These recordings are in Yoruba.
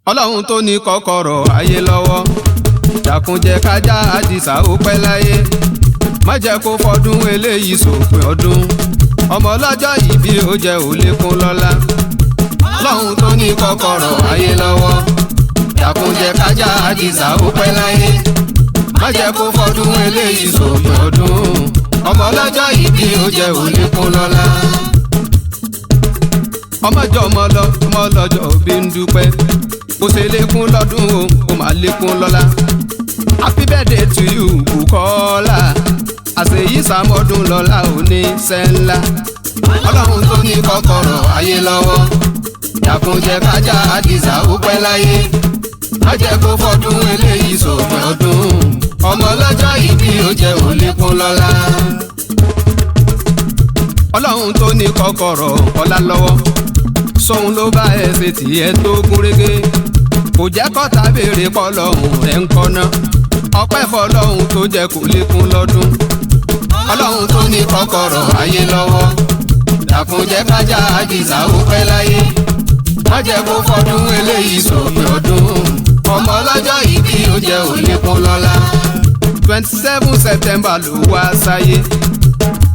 ọlọ́run tó ní kọ́kọ́rọ́ ayé lọ́wọ́ dákun jẹ́ kájà àdìsá ó pẹ́ láyé má jẹ́ kó fọdún eléyìí sòpin ọdún ọmọ ọlọ́jọ́ ìbí ó jẹ́ ó lékún lọ́lá ọlọ́run tó ní kọ́kọ́rọ́ ayé lọ́wọ́ dákun jẹ́ kájà àdìsá ó pẹ́ láyé má jẹ́ kó fọdún eléyìí sòpin ọdún ọmọ ọlọ́jọ́ ìbí ó jẹ́ ó lékún lọ́lá ọmọjọ́ ọmọ ọlọ́jọ́ òbí ń dúpẹ́ bó ṣe lékún lọ́dún o ó máa lékún lọ́lá happy birthday to you Bùkọ́lá àṣeyí sàmọ́dún lọ́lá òní sẹ́ńlá ọlọ́run tó ní kọ́kọ́rọ́ ayé lọ́wọ́ dákun jẹ́ kájà àdìsá ó pẹ́ láyé má jẹ́ kó fọdún eléyìí sòpin ọdún ọmọ ọlọ́jọ́ ìbí ó jẹ́ ó lékún lọ́lá ọlọ́run tó ní kọ́kọ́rọ́ ọlá lọ́wọ́ sóhun ló bá ẹ ṣe tìẹ tó gúnrégé kò jẹ́ kọ́ta béèrè pọ̀ lọ́hùn rẹ̀ ń kọ́ná ọpẹ́ fọlọ́hun tó jẹ́ kó lékún lọ́dún ọlọ́run tó ní kọ́kọ́rọ́ ayé lọ́wọ́ dákun jẹ́ kájà àdìsá ó pẹ́ láyé má jẹ́ kó fọdún eléyìí sòpin ọdún ọmọ ọlọ́jọ́ ìbí ó jẹ́ ó lékún lọ́lá 27 September ló wá sáyé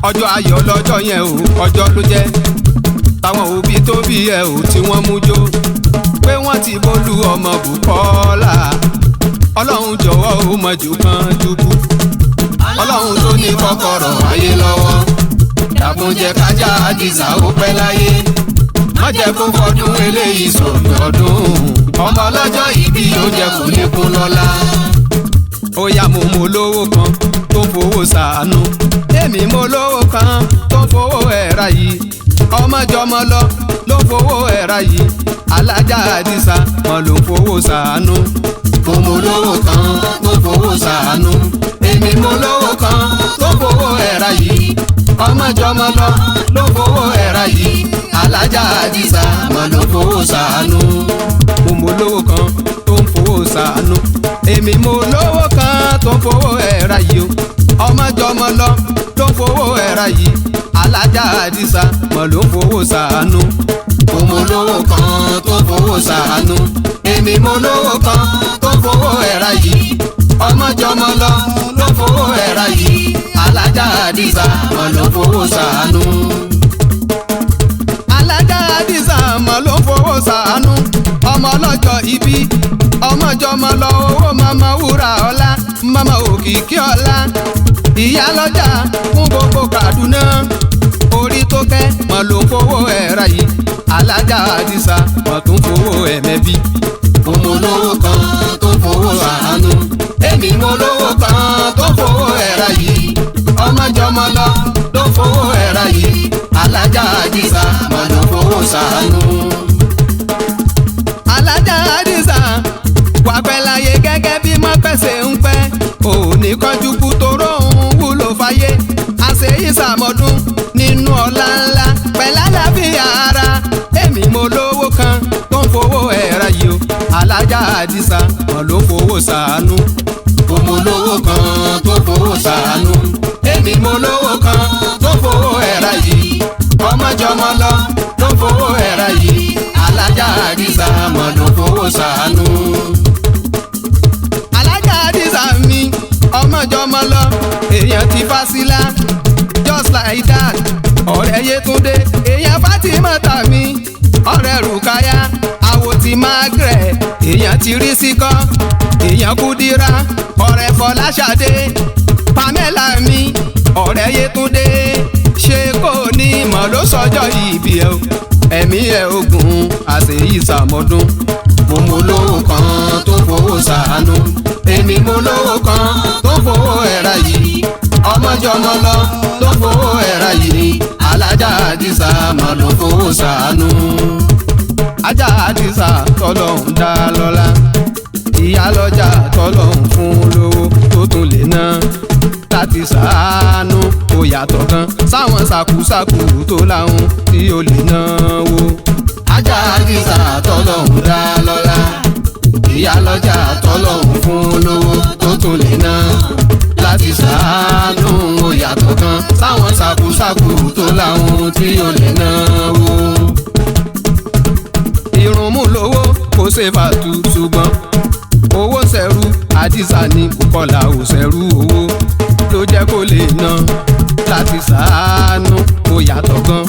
ọjọ́ ayọ̀ lọ́jọ́ yẹn o ọjọ́ ló jẹ́ táwọn òbí tó bí ẹ ò tí wọ́n mú jó pé wọ́n ti bólú ọmọ Bùkọ́lá ọlọ́run jọ̀wọ́ ó mọ̀jú kan jùkú ọlọ́run tó ní kọ́kọ́rọ́ ayé lọ́wọ́ dákun jẹ́ kájà àdìsá ó pẹ́ láyé má jẹ́ kó fọdún eléyìí sòpin ọdún ọmọ ọlọ́jọ́ ìbí ó jẹ́ kó lékún lọ́lá ó yá mo lówó kan tó fowó ṣàánú èmi mo lówó kan tó fowó ẹ̀rá yìí ọmọjọmọ ló fowó ẹ̀rá yìí alájà àdìsá wọn ló fowó ṣàánú mo lówó kan tó fowó ṣàánú èmi mo lówó kan tó fowó ẹ̀rá yìí ọmọjọmọ ló fowó ẹ̀rá yìí alájà àdìsá wọn ló fowó ṣàánú mo lówó kan tó fowó ṣàánú èmi mo lówó kan tó fowó ẹ̀rá yìí ọmọjọmọ ló fowó ẹ̀rá yìí alájà àdìsá wọn ló fowó ṣàánú mo lówó kan tó fowó ṣàánú èmi mo lówó kan tó fowó ẹ̀rá yìí ọmọjọmọ ló fowó ẹ̀rá yìí alájà àdìsá wọn ló fowó ṣàánú alájà àdìsá wọn ló fowó ṣàánú ọmọ ọlọ́jọ́ ìbí ọmọjọmọ lọ owó mama wúrà ọlá mama òkìkí ọlá ìyá lọ́jà fún gbogbo Kaduna orí tó kẹ́ wọn ló fowó ẹ̀rá yìí alájà àdìsá wọn tún fowó ẹ̀mẹ́bí mo lówó kan tó fowó ṣàánú èmi mo lówó kan tó fowó ẹ̀rá yìí ọmọjọmọ ló fowó ẹ̀rá yìí alájà àdìsá wọn ló fowó ṣàánú alájà àdìsá wà pẹ́ láyé gẹ́gẹ́ bí mọ́pẹ́sẹ̀ ń pẹ́ òní kánjú kú toró òun wúlò fáyé àṣeyí sàmọ́dún nínú ọlá ńlá pẹ̀lá láfíà ara èmi mo lówó kan tó ń fowó ẹ̀rá yìí o alájà àdìsá wọn ló fowó ṣàánú mo lówó kan tó fowó ṣàánú èmi mo lówó kan tó fowó ẹ̀rá yìí ọmọjọmọ ló fowó ẹ̀rá yìí alájà àdìsá wọn ló fowó ṣàánú alájà àdìsá mi ọmọjọmọ èèyàn ti Fásilá just like that ọ̀rẹ́ Yétúndé èèyàn Fátímọ́tà mi ọ̀rẹ́ Rùkáyà àwò ti Margaret èèyàn ti Rísíkọ́ èèyàn Kúdírà ọ̀rẹ́ Fọláṣadé Pamela mi ọ̀rẹ́ Yétúndé ṣé kò ní mọ̀ ló sọjọ́ ìbí ẹ̀ ẹ̀mí ẹ̀ ogun àṣeyí sàmọ́dún mo lówó kan tó fowó ṣàánú èmi mo lówó kan tó fowó ẹ̀rá yìí ọmọjọmọ ló fowó ẹ̀rá yìí alájà àdìsá mọ̀ ló fowó ṣàánú ajá àdìsá tọ́lọ́hún dá lọ́lá ìyá lọ́jà tọ́lọ́hún fún lówó tó tún lè ná láti ṣàánú kò yàtọ̀ kan sáwọn ṣàkúṣàkú tó láhùn tí ó lè náwó ajá àdìsá tọ́lọ́hún dá lọ́lá ìyá lọ́jà tọ́lọ́hún fún lówó tó tún lè ná láti ṣàánú ó yàtọ̀ kan sáwọn ṣàkúṣàkú tó láhùn tí ó lè náwó irun mú lówó kò ṣe fàtú ṣùgbọ́n owó ṣẹ̀rú Àdìsá ní Bùkọ́lá ò ṣẹ̀rú owó ló jẹ́ kó lè ná láti ṣàánú. Ó yàtọ̀ gan,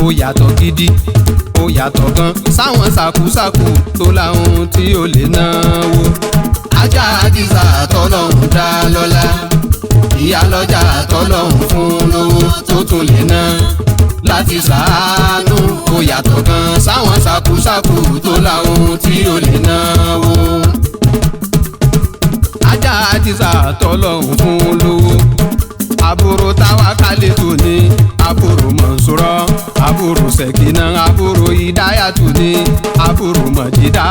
ó yàtọ̀ gidi, ó yàtọ̀ gan sáwọn ṣàkúṣàkú tó láhùn tí ó lè náwó. Ajá Àdìsá tọ́lọ́hún dá lọ́lá, ìyá lọ́jà tọ́lọ́hún fún lówó tó tún lè ná láti ṣàánú. Ó yàtọ̀ gan sáwọn ṣàkúṣàkú tó láhùn tí ó lè náwó. Ajá Àdìsá tọ́lọ́hún fún lówó. Àbúrò Táwákálítù ní àbúrò Mọ̀nsúrọ̀, àbúrò Sẹ̀kínà, àbúrò Ìdáyàtù ní àbúrò Mọ̀jídá.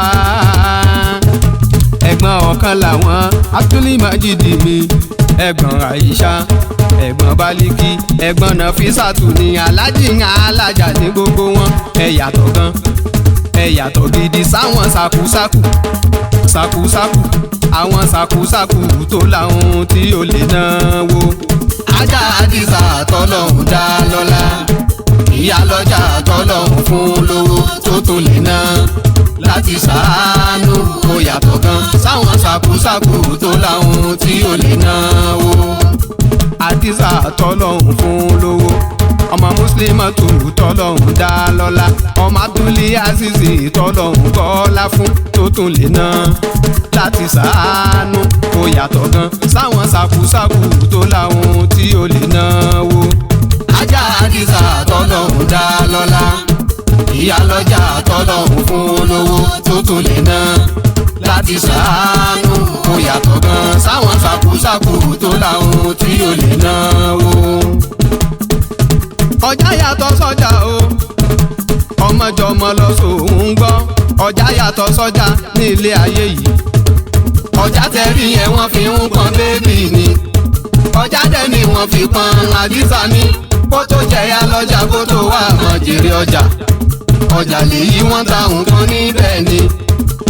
Ẹ̀gbọ́n ọ̀kan làwọn Abdulmajidi mi, ẹ̀gbọ́n Àyíṣà, ẹ̀gbọ́n Bálíkì, ẹ̀gbọ́n Nàfísàtù ní Alájì Alájà ní gbogbo wọn. Ẹ yàtọ̀ gan, ẹ yàtọ̀ gidi sáwọn ṣàkúṣàkú ṣàkúṣàkú, àwọn ṣàkúṣàkú tó láhùn tí ó lè náwó. Ajá Àdìsá tọ́lọ́hún dá lọ́lá, ìyá lọ́jà tọ́lọ́hún fún lówó tó tún lè ná láti ṣàánú. Ó yàtọ̀ gan sáwọn ṣàkúṣàkú tó láhùn tí ó lè náwó. Àdìsá tọ́lọ́hún fún lówó, ọmọ Muslimatu tọ́lọ́hún dá lọ́lá, ọmọ Abduli Azizi tọ́lọ́hún kọ́lá fún tó tún lè ná láti ṣàánú. Ó yàtọ̀ gan sáwọn ṣàkúṣàkú tó láhùn tí ó lè náwó. Ajá Àdìsá tọ́lọ́hún dá lọ́lá, ìyá lọ́jà tọ́lọ́hún fún lówó tó tún lè ná láti ṣàánú. Ó yàtọ̀ gan sáwọn ṣàkúṣàkú tó láhùn tí ó lè náwó. Ọjà yàtọ̀ sọ́jà o, ọmọjọmọ lọ sóhun gbọ́. Ọjà yàtọ̀ sọ́jà ní ilé ayé yìí. Ọjà tẹ̀rí yẹn wọ́n fi ń pọn bébì ni, ọjà dẹ̀ ni wọ́n fi pọn Àdìsá ní. Kó tó jẹ̀yà lọ́jà kó tó wà mọ̀ jèrè ọjà. Ọjà lèyí wọ́n ta nǹkan níbẹ̀ ni,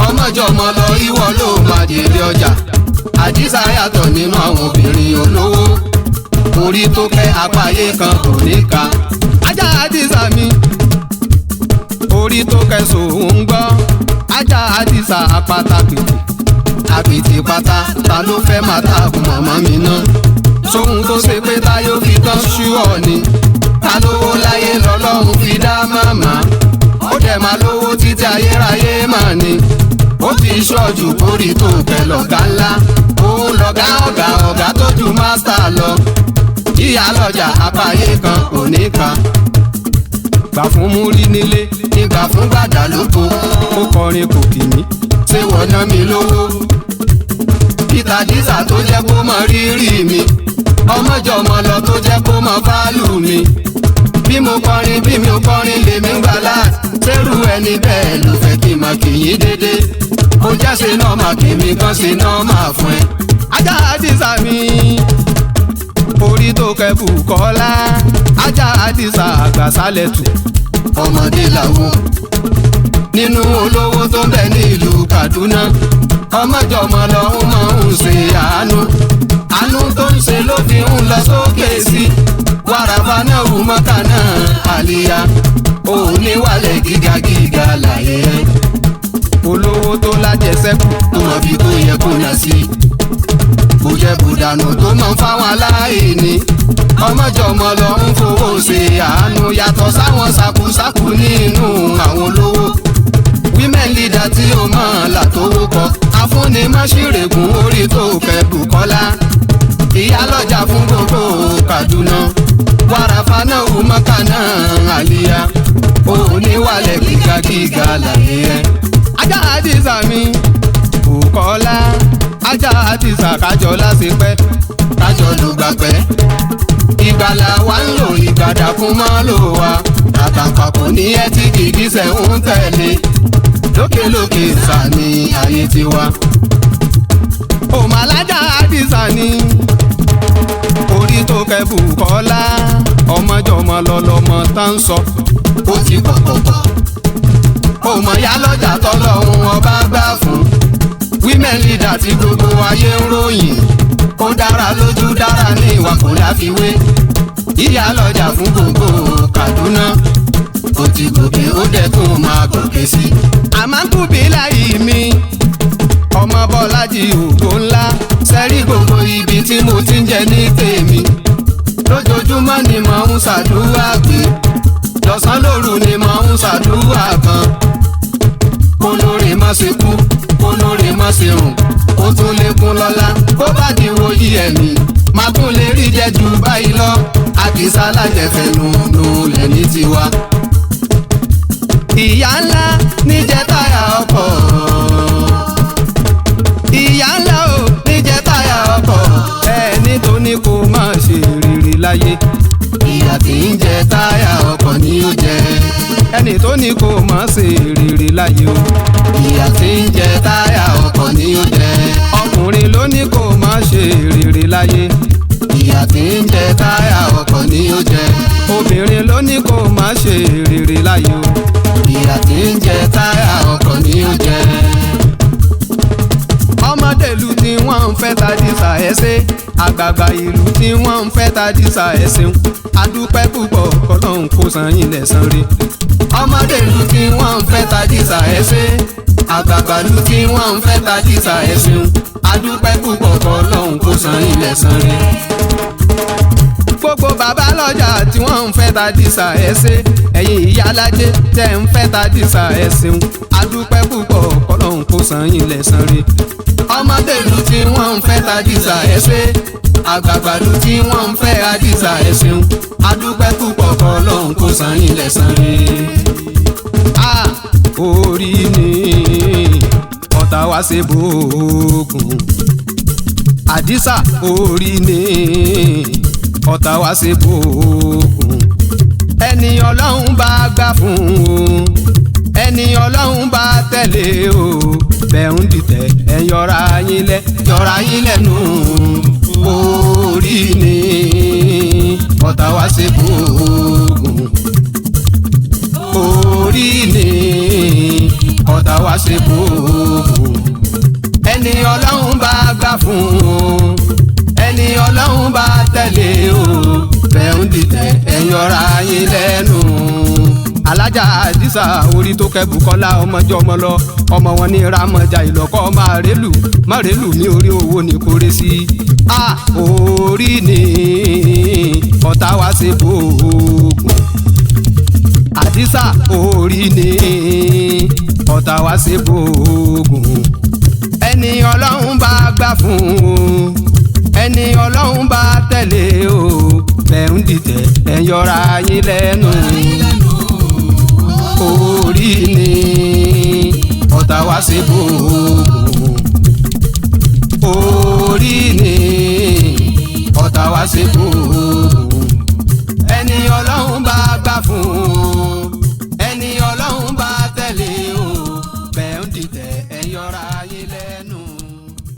ọmọjọmọ lọ ìwọ ló máa jèrè ọjà. Àdìsá yàtọ̀ nínú àwọn obìnrin olówó, orí tó kẹ́ apáyé kan kò ní ka. Ajá Àdìsá mi, orí tó kẹ́ sòun gbọ́. Ajá Àdìsá apátápìtì, àpìtì pátá ta ló fẹ́ máa tààbùn màmá mi náà. Sóhun tó ṣe pé táyọ̀ fi tán ṣúọ̀ ni, ta lówó láyé lọ́lọ́run fi dá màmá. Ó dẹ̀ máa lówó títí ayérayé mà ni, ó ti ṣọ́ọ̀jù kórì tó kẹ́ lọ̀gá ńlá. Òun lọ̀gá ọ̀gá ọ̀gá tó ju mástà lọ, ìyá lọ́jà apáyé kan kò ní ka. Gbà fún múrí nílé, ìgbà fún gbàdá lóko, ó kọrin kò kì mí, ṣé wọ́n ná mi lówó. Peter Àdìsá tó jẹ́ kó mọ rírì mi, ọmọjọmọ lọ tó jẹ́ kó mọ fálù mi. Bí mo kọrin bí mi ò kọrin lèmi ń gbà láti, ṣerú ẹni bẹ́ẹ̀ ló fẹ́ kí n máa kì í dédé. Ó jẹ́ ṣe náà máa kì mí kan ṣe náà máa fún ẹ. Ajá Àdìsá mi, orí tó kẹ́ Bùkọ́lá. Ajá Àdìsá àgbàsálẹ̀ tù, ọmọdé làwọn nínú olówó tó ń bẹ ní ìlú Kaduna. Ọmọjọmọ lọ́hún máa ń ṣe àánú, àánú tó ń ṣe ló fi ń lọ sókè sí. Wàràfà náà wù mọ́kà náà àlìyá, òun ní wàlẹ̀ gíga gíga láyé. Olówó tó lájẹsẹ́kù tó mọ̀ bí tó yẹ kó yà sí, kò jẹ́ bùdànù tó máa ń fáwọn aláìní. Ọmọjọmọ lọ́hún fowó ṣe àánú, yàtọ̀ sáwọn ṣàkúṣàkú nínú àwọn olówó. Women leader tí ó mọ̀ látòwó kọ, afúnni mọ́ṣírègùn orí tó kẹ́ Bùkọ́lá. Ìyá lọ́jà fún gbogbo Kaduna, wàràfà náà wù mọ́kà náà àlìyá, òun ní wàlẹ̀ gíga gíga láyé ẹ. Ajá Àdìsá mi, Bùkọ́lá. Ajá Àdìsá kájọ lásìpẹ́, kájọ lùgbà pẹ́. Ìgbàlà wa ń lò, ìgbàdàkùn mọ́ lò wá. Àtàkà kò ní ẹ tí kìkísẹ̀ ń tẹ̀lé, lókèlókè sà ní ayé tiwa. Òmàlájà Àdìsá ni, orí tó kẹ́ Bùkọ́lá. Ọmọjọmọ lọlọmọ tá ń sọ, ó ti pọ̀pọ̀pọ̀. Òmò yá lọ́jà tọ́lọ́hún ọba gbà fún. Women leader tí gbogbo ayé ń ròyìn, ó dára lójú dára ní ìwà kò láfiwé. Ìyá lọ́jà fún gbogbo Kaduna, ó ti gòkè ó dẹ̀ tún máa gòkè sí. àmàkùbí láyé mi ọmọ Bọ́lájí ògo ńlá sẹ́rí gbogbo ibi tí mo ti ń jẹ ní tèmi lójoojúmọ́ ni mo ń ṣàdúrà gbé lọ́sàn lóru ni mo ń ṣàdúrà gan kólórí má ṣe kú kólórí má ṣe rùn ó tún lékún lọ́lá kó bá di wòyí ẹ̀mí má tún lè rí jẹ jù báyìí lọ àkìsà lájẹfẹ́ nùnú lẹ́ni tiwa. ìyá ńlá níjẹ́ táyà ọkọ̀ ìyá ńlá ò níjẹ́ táyà ọkọ̀ ẹni tó ní kó má ṣe rere láyé ìyá tí ń jẹ táyà ọkọ̀ ni ó jẹ ẹni tó ní kó má ṣe rere láyé o ìyá tí ń jẹ táyà ọkọ̀ ni ó jẹ ọkùnrin ló ní kó má ṣe rere láyé ìyá tí ń jẹ táyà ọkọ̀ ni ó jẹ obìnrin ló ní kó má ṣe rere láyé o ìyá tí ń jẹ táyà ọkọ̀ ni ó jẹ. ọmọdé ìlú tí wọ́n ń fẹ́ tàdísà ẹsẹ̀ àgbààgbà ìlú tí wọ́n ń fẹ́ tàdísà ẹsẹ̀ adúpẹ́ púpọ̀ kọ́lọ́hún kó san yín lẹ́san rí. ọmọdé ìlú tí wọ́n ń fẹ́ tàdísà ẹsẹ̀ àgbààgbà ìlú tí wọ́n ń fẹ́ tàdísà ẹsẹ̀ adúpẹ́ púpọ̀ kọ́lọ́hún kó san yín lẹ́san rí. gbogbo bàbá lọ́jà tí wọ́n ń fẹ́ tàdísà ẹsẹ̀ ẹ̀yin ìyálájé tẹ́ ń fẹ́ tàdísà ẹsẹ̀ adúpẹ́ púpọ̀ kọ́lọ́hún kó san yín lẹ́san rí. ọmọdé ìlú tí wọ́n ń fẹ́ tàdísà ẹsẹ̀ àgbààgbà ìlú tí wọ́n ń fẹ́ àdísà ẹsẹ̀ adúpẹ́ púpọ̀ kọ́lọ́hún kó san yín lẹ́san rí. orí ni ọ̀tá wá ṣe bóògùn àdísà orí ni ọ̀tá wá ṣe bóògùn ẹni ọlọ́run bá gbà fún o ẹni ọlọ́run bá tẹ̀lé o bẹ́ẹ̀ ń dìtẹ̀ ẹ yọra yín lẹ́nu orí ni ọ̀tá wá ṣe bóògùn orí ni ọ̀tá wá ṣe bóògùn ẹni ọlọ́run bá gbà fún o ẹni ọlọ́run bá tẹ̀lé o bẹ́ẹ̀ ń dìtẹ̀ ẹ yọra yín lẹ́nu. alájà àdìsá orí tó kẹ́ Bùkọ́lá ọmọjọ́ ọmọ lọ ọmọ wọn ní ramọjà ìlọ́kọ́ márèlú ní orí owó ní kórè sí. orí ni ọ̀tá wá ṣe bóògùn àdìsá orí ni ọ̀tá wá ṣe bóògùn ẹni ọlọ́run bá gbà fún o ẹni ọlọ́run bá tẹ̀lé o bẹ́ẹ̀ ń dìtẹ̀ ẹ yọra yín lẹ́nu orí ni ọ̀tá wá ṣe bóògùn.